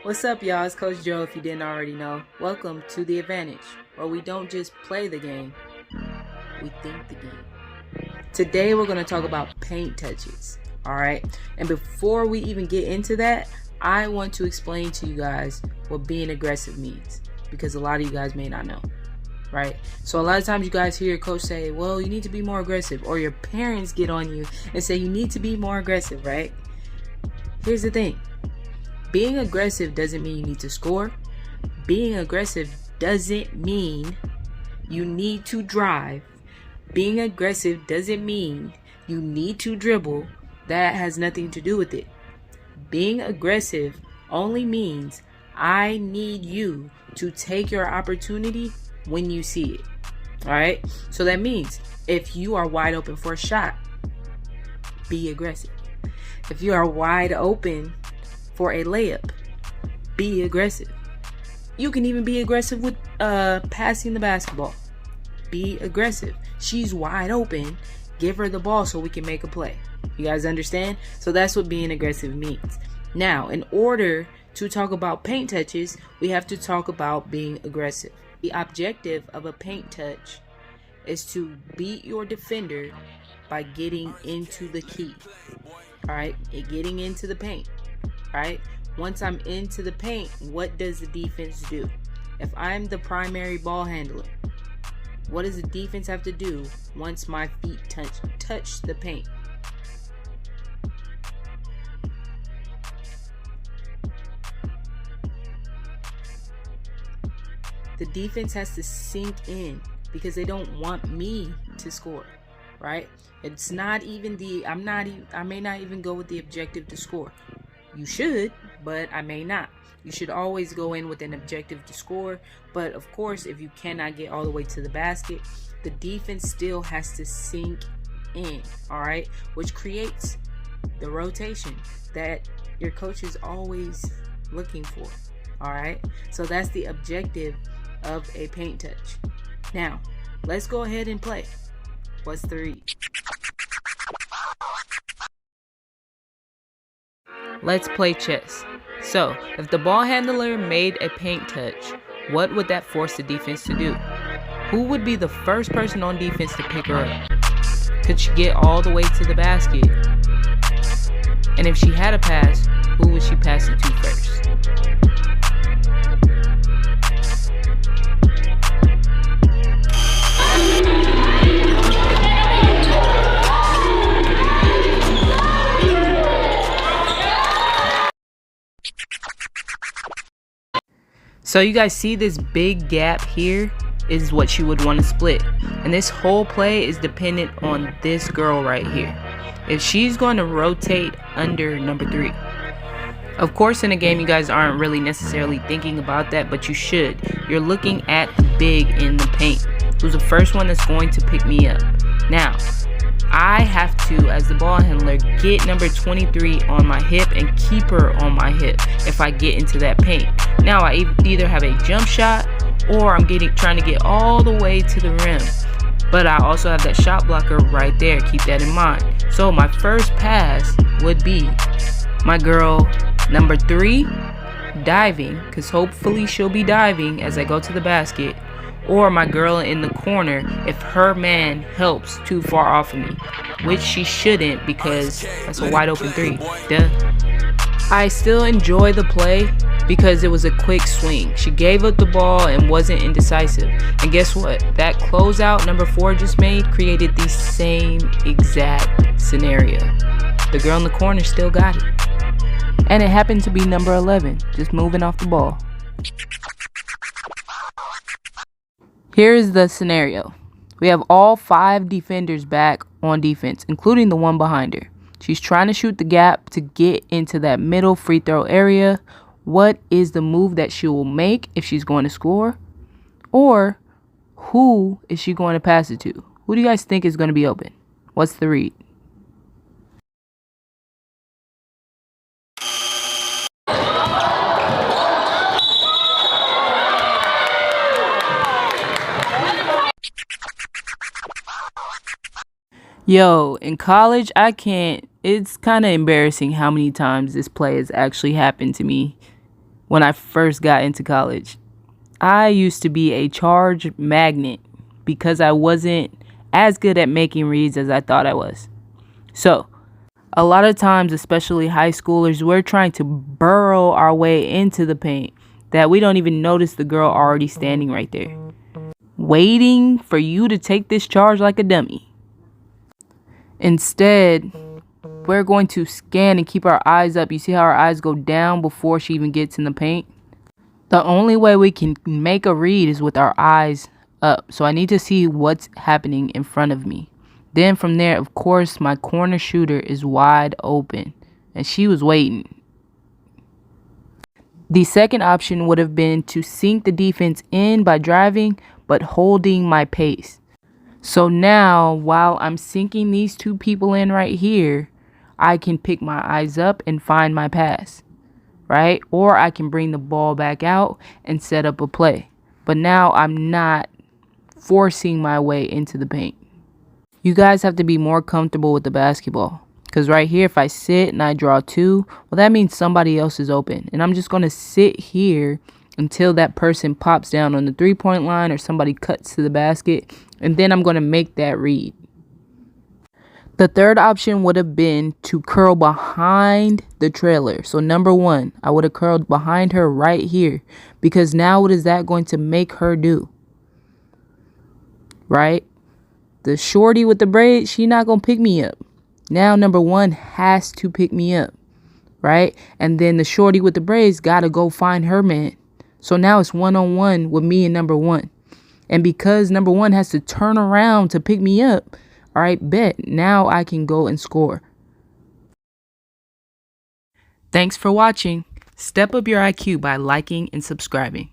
What's up, y'all? It's Coach Joe, if you didn't already know. Welcome to The Advantage, where we don't just play the game, we think the game. Today, we're going to talk about paint touches, alright? And before we even get into that, I want to explain to you guys what being aggressive means, because a lot of you guys may not know, right? So a lot of times you guys hear your coach say, well, you need to be more aggressive, or your parents get on you and say you need to be more aggressive, right? Here's the thing. Being aggressive doesn't mean you need to score. Being aggressive doesn't mean you need to drive. Being aggressive doesn't mean you need to dribble. That has nothing to do with it. Being aggressive only means I need you to take your opportunity when you see it. Alright? So that means if you are wide open for a shot, be aggressive. If you are wide open for a layup, be aggressive. You can even be aggressive with passing the basketball. Be aggressive. She's wide open. Give her the ball so we can make a play. You guys understand? So that's what being aggressive means. Now, in order to talk about paint touches, we have to talk about being aggressive. The objective of a paint touch is to beat your defender by getting into the key. Alright? Getting into the paint. Right? Once I'm into the paint, what does the defense do? If I'm the primary ball handler, what does the defense have to do once my feet touch the paint? The defense has to sink in because they don't want me to score, right? It's not even I may not even go with the objective to score. You should, but I may not. You should always go in with an objective to score. But of course, if you cannot get all the way to the basket, the defense still has to sink in, all right? Which creates the rotation that your coach is always looking for, all right? So that's the objective of a paint touch. Now, let's go ahead and play. What's the read? Let's play chess. So, if the ball handler made a paint touch, what would that force the defense to do? Who would be the first person on defense to pick her up? Could she get all the way to the basket? And if she had a pass, who would she pass it to first? So you guys see this big gap here is what you would want to split. And this whole play is dependent on this girl right here. If she's going to rotate under number 3. Of course, in a game, you guys aren't really necessarily thinking about that, but you should. You're looking at the big in the paint, who's the first one that's going to pick me up. Now, I have to, as the ball handler, get number 23 on my hip and keep her on my hip if I get into that paint. Now, I either have a jump shot or I'm trying to get all the way to the rim. But I also have that shot blocker right there. Keep that in mind. So my first pass would be my girl number 3 diving, because hopefully she'll be diving as I go to the basket. Or my girl in the corner if her man helps too far off of me, which she shouldn't because that's a wide open 3. Duh. I still enjoy the play because it was a quick swing. She gave up the ball and wasn't indecisive. And guess what? That closeout number 4 just made created the same exact scenario. The girl in the corner still got it. And it happened to be number 11, just moving off the ball. Here is the scenario. We have all 5 defenders back on defense, including the one behind her. She's trying to shoot the gap to get into that middle free throw area. What is the move that she will make if she's going to score? Or who is she going to pass it to? Who do you guys think is going to be open? What's the read? Yo, in college, it's kind of embarrassing how many times this play has actually happened to me. when I first got into college. I used to be a charge magnet because I wasn't as good at making reads as I thought I was. So, a lot of times, especially high schoolers, we're trying to burrow our way into the paint that we don't even notice the girl already standing right there, waiting for you to take this charge like a dummy. Instead, we're going to scan and keep our eyes up. You see how our eyes go down before she even gets in the paint? The only way we can make a read is with our eyes up. So I need to see what's happening in front of me. Then from there, of course, my corner shooter is wide open and she was waiting. The second option would have been to sink the defense in by driving but holding my pace. So now, while I'm sinking these two people in right here, I can pick my eyes up and find my pass, right? Or I can bring the ball back out and set up a play. But now I'm not forcing my way into the paint. You guys have to be more comfortable with the basketball. Because right here, if I sit and I draw two, well, that means somebody else is open. And I'm just going to sit here until that person pops down on the three-point line or somebody cuts to the basket. And then I'm going to make that read. The third option would have been to curl behind the trailer. So number one, I would have curled behind her right here. Because now what is that going to make her do? Right? The shorty with the braids, she not going to pick me up. Now number one has to pick me up. Right? And then the shorty with the braids got to go find her man. So now it's one-on-one with me and number one. And because number one has to turn around to pick me up, all right, bet. Now I can go and score. Thanks for watching. Step up your IQ by liking and subscribing.